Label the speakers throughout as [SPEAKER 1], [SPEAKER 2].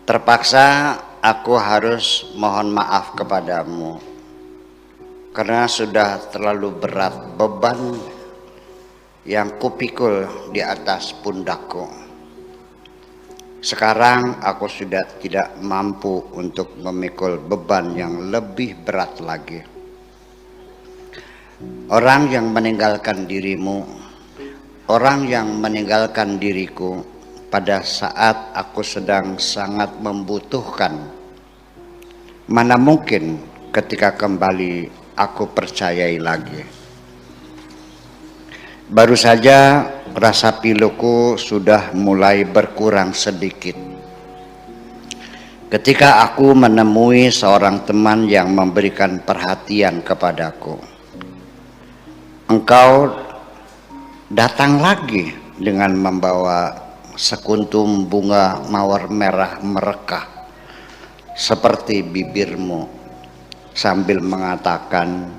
[SPEAKER 1] Terpaksa aku harus mohon maaf kepadamu karena sudah terlalu berat beban yang kupikul di atas pundakku. Sekarang aku sudah tidak mampu untuk memikul beban yang lebih berat lagi. Orang yang meninggalkan dirimu, orang yang meninggalkan diriku pada saat aku sedang sangat membutuhkan. Mana mungkin ketika kembali aku percayai lagi. Baru saja rasa piluku sudah mulai berkurang sedikit. Ketika aku menemui seorang teman yang memberikan perhatian kepadaku. Engkau datang lagi dengan membawa sekuntum bunga mawar merah merekah seperti bibirmu sambil mengatakan,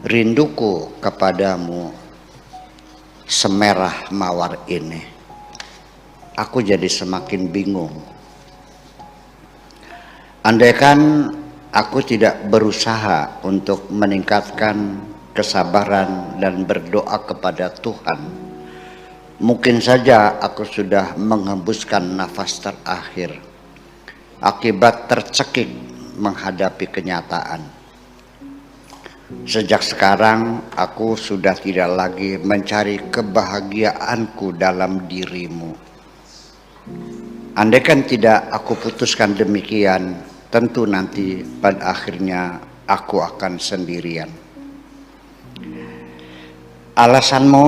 [SPEAKER 1] rinduku kepadamu semerah mawar ini. Aku jadi semakin bingung. Andaikan aku tidak berusaha untuk meningkatkan kesabaran dan berdoa kepada Tuhan, mungkin saja aku sudah menghembuskan nafas terakhir akibat tercekik menghadapi kenyataan. Sejak sekarang aku sudah tidak lagi mencari kebahagiaanku dalam dirimu. Andaikan tidak aku putuskan demikian, tentu nanti pada akhirnya aku akan sendirian. Alasanmu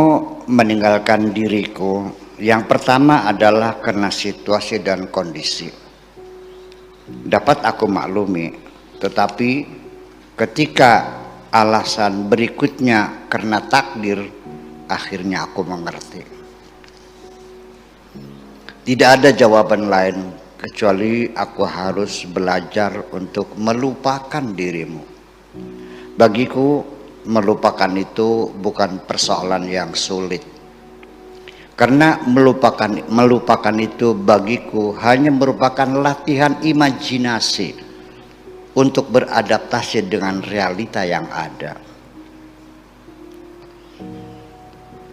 [SPEAKER 1] meninggalkan diriku yang pertama adalah karena situasi dan kondisi. Dapat aku maklumi, tetapi ketika alasan berikutnya karena takdir, akhirnya aku mengerti. Tidak ada jawaban lain kecuali aku harus belajar untuk melupakan dirimu. Bagiku, melupakan itu bukan persoalan yang sulit. Karena melupakan itu bagiku hanya merupakan latihan imajinasi untuk beradaptasi dengan realita yang ada.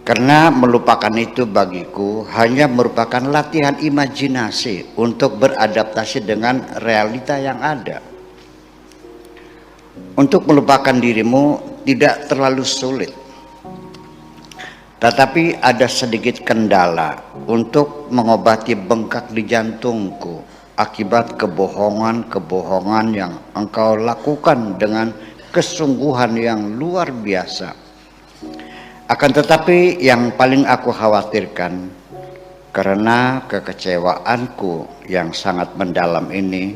[SPEAKER 1] Karena melupakan itu bagiku hanya merupakan latihan imajinasi untuk beradaptasi dengan realita yang ada. Untuk melupakan dirimu tidak terlalu sulit. Tetapi ada sedikit kendala untuk mengobati bengkak di jantungku akibat kebohongan-kebohongan yang engkau lakukan dengan kesungguhan yang luar biasa. Akan tetapi yang paling aku khawatirkan, karena kekecewaanku yang sangat mendalam ini,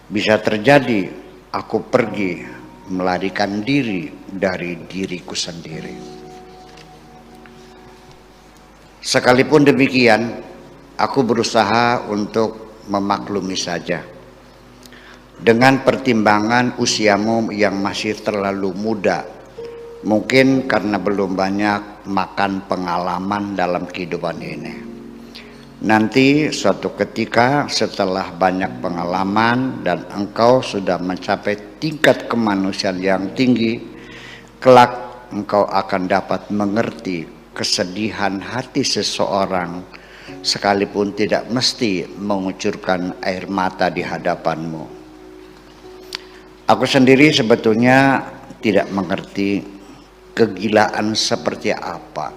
[SPEAKER 1] bisa terjadi aku pergi melarikan diri dari diriku sendiri. Sekalipun demikian, aku berusaha untuk memaklumi saja. Dengan pertimbangan usiamu yang masih terlalu muda, mungkin karena belum banyak makan pengalaman dalam kehidupan ini. Nanti suatu ketika setelah banyak pengalaman dan engkau sudah mencapai tingkat kemanusiaan yang tinggi, kelak engkau akan dapat mengerti kesedihan hati seseorang sekalipun tidak mesti mengucurkan air mata di hadapanmu. Aku sendiri sebetulnya tidak mengerti kegilaan seperti apa.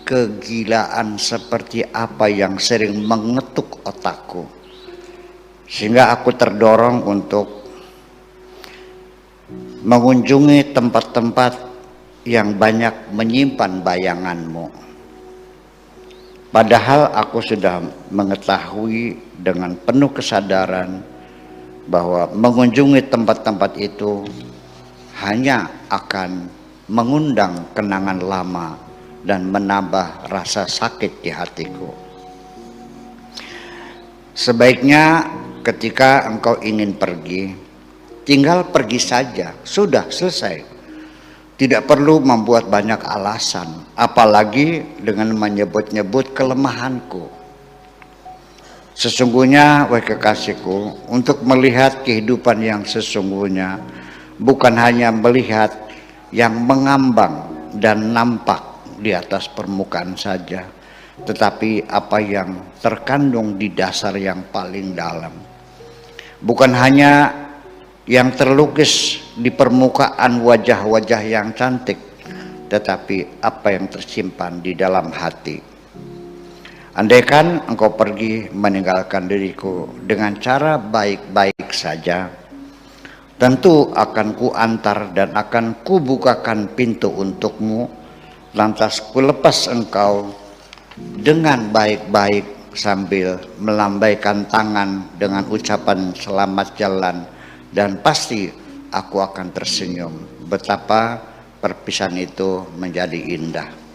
[SPEAKER 1] Kegilaan seperti apa yang sering mengetuk otakku, sehingga aku terdorong untuk mengunjungi tempat-tempat yang banyak menyimpan bayanganmu. Padahal aku sudah mengetahui dengan penuh kesadaran bahwa mengunjungi tempat-tempat itu hanya akan mengundang kenangan lama dan menambah rasa sakit di hatiku. Sebaiknya ketika engkau ingin pergi, tinggal pergi saja, sudah selesai. Tidak perlu membuat banyak alasan, apalagi dengan menyebut-nyebut kelemahanku. Sesungguhnya, wahai kekasihku, untuk melihat kehidupan yang sesungguhnya bukan hanya melihat yang mengambang dan nampak di atas permukaan saja, tetapi apa yang terkandung di dasar yang paling dalam. Bukan hanya yang terlukis di permukaan wajah-wajah yang cantik, tetapi apa yang tersimpan di dalam hati. Andaikan engkau pergi meninggalkan diriku dengan cara baik-baik saja, tentu akan kuantar dan akan kubukakan pintu untukmu, lantas kulepas engkau dengan baik-baik sambil melambaikan tangan dengan ucapan selamat jalan, dan pasti aku akan tersenyum. Betapa perpisahan itu menjadi indah.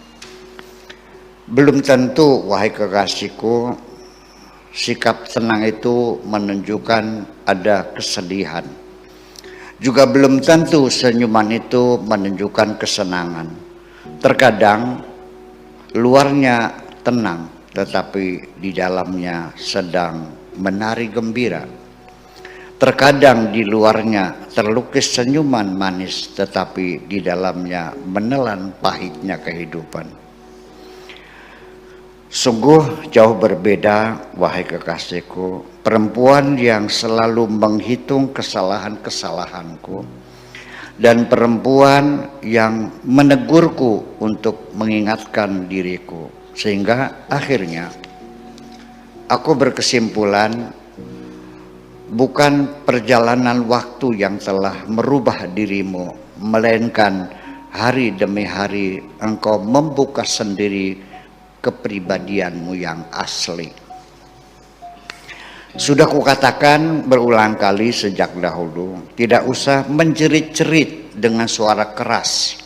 [SPEAKER 1] Belum tentu, wahai kekasihku, sikap tenang itu menunjukkan ada kesedihan. Juga belum tentu senyuman itu menunjukkan kesenangan. Terkadang luarnya tenang, tetapi di dalamnya sedang menari gembira. Terkadang di luarnya terlukis senyuman manis, tetapi di dalamnya menelan pahitnya kehidupan. Sungguh jauh berbeda, wahai kekasihku, perempuan yang selalu menghitung kesalahan-kesalahanku dan perempuan yang menegurku untuk mengingatkan diriku, sehingga akhirnya aku berkesimpulan bukan perjalanan waktu yang telah merubah dirimu, melainkan hari demi hari engkau membuka sendiri kepribadianmu yang asli. Sudah kukatakan berulang kali sejak dahulu, tidak usah menjerit-jerit dengan suara keras.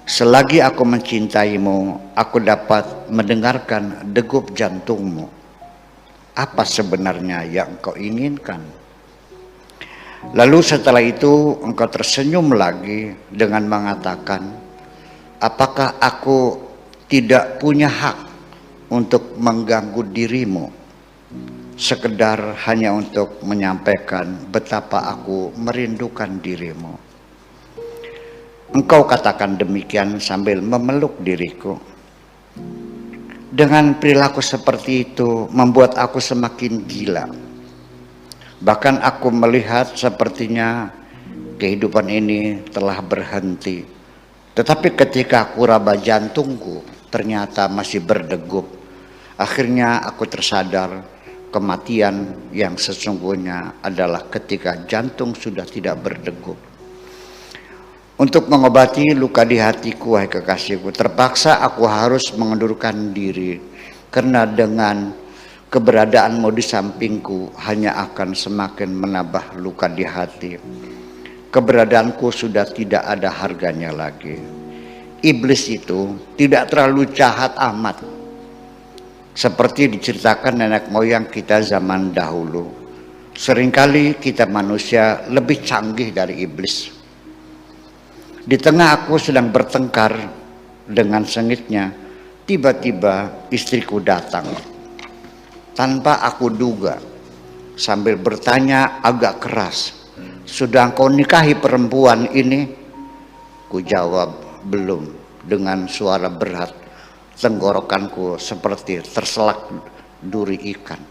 [SPEAKER 1] Selagi aku mencintaimu, aku dapat mendengarkan degup jantungmu. Apa sebenarnya yang engkau inginkan? Lalu setelah itu engkau tersenyum lagi dengan mengatakan, apakah aku tidak punya hak untuk mengganggu dirimu, sekedar hanya untuk menyampaikan betapa aku merindukan dirimu. Engkau katakan demikian sambil memeluk diriku. Dengan perilaku seperti itu membuat aku semakin gila. Bahkan aku melihat sepertinya kehidupan ini telah berhenti. Tetapi ketika aku raba jantungku, ternyata masih berdegup. Akhirnya aku tersadar kematian yang sesungguhnya adalah ketika jantung sudah tidak berdegup. Untuk mengobati luka di hatiku, wahai kekasihku, terpaksa aku harus mengundurkan diri, karena dengan keberadaanmu di sampingku hanya akan semakin menambah luka di hati. Keberadaanku sudah tidak ada harganya lagi. Iblis itu tidak terlalu jahat amat, seperti diceritakan nenek moyang kita zaman dahulu. Seringkali kita manusia lebih canggih dari iblis. Di tengah aku sedang bertengkar dengan sengitnya, tiba-tiba istriku datang tanpa aku duga, sambil bertanya agak keras, "Sudah kau nikahi perempuan ini?" Ku jawab, "Belum," dengan suara berat. Tenggorokanku seperti terselak duri ikan.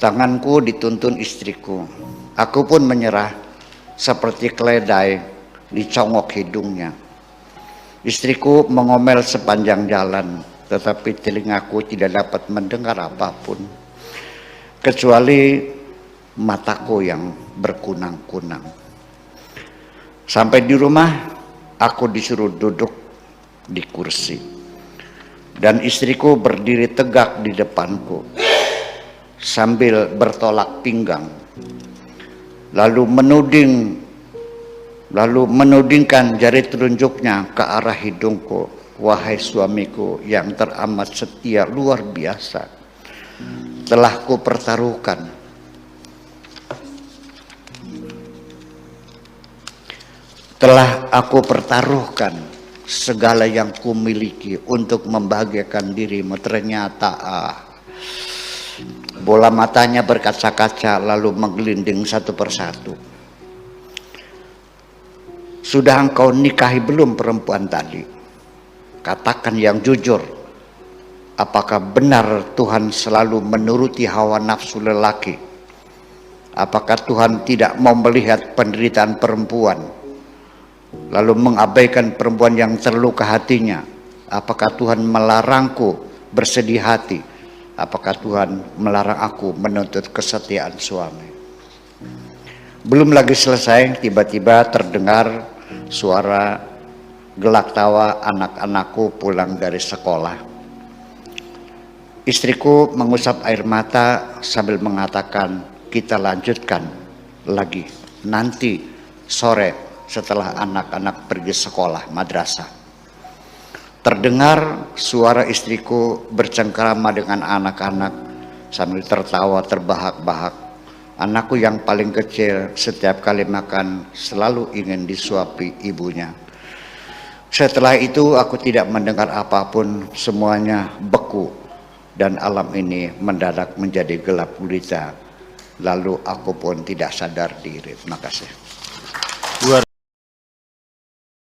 [SPEAKER 1] Tanganku dituntun istriku. Aku pun menyerah seperti keledai dicongok hidungnya. Istriku mengomel sepanjang jalan, tetapi telingaku tidak dapat mendengar apapun, kecuali mataku yang berkunang-kunang. Sampai di rumah, aku disuruh duduk di kursi, dan istriku berdiri tegak di depanku sambil bertolak pinggang, lalu menudingkan jari telunjuknya ke arah hidungku. "Wahai suamiku yang teramat setia luar biasa, telah aku pertaruhkan segala yang kumiliki untuk membahagiakan dirimu. Ternyata Bola matanya berkaca-kaca lalu menggelinding satu persatu. Sudah engkau nikahi belum perempuan tadi? Katakan yang jujur. Apakah benar Tuhan selalu menuruti hawa nafsu lelaki? Apakah Tuhan tidak mau melihat penderitaan perempuan, lalu mengabaikan perempuan yang terluka hatinya? Apakah Tuhan melarangku bersedih hati? Apakah Tuhan melarang aku menuntut kesetiaan suami? Belum lagi selesai, tiba-tiba terdengar suara gelak tawa anak-anakku pulang dari sekolah. Istriku mengusap air mata sambil mengatakan, kita lanjutkan lagi nanti sore setelah anak-anak pergi sekolah madrasah. Terdengar suara istriku bercengkrama dengan anak-anak sambil tertawa terbahak-bahak. Anakku yang paling kecil setiap kali makan selalu ingin disuapi ibunya. Setelah itu aku tidak mendengar apapun, semuanya beku dan alam ini mendadak menjadi gelap gulita. Lalu aku pun tidak sadar diri. Terima kasih.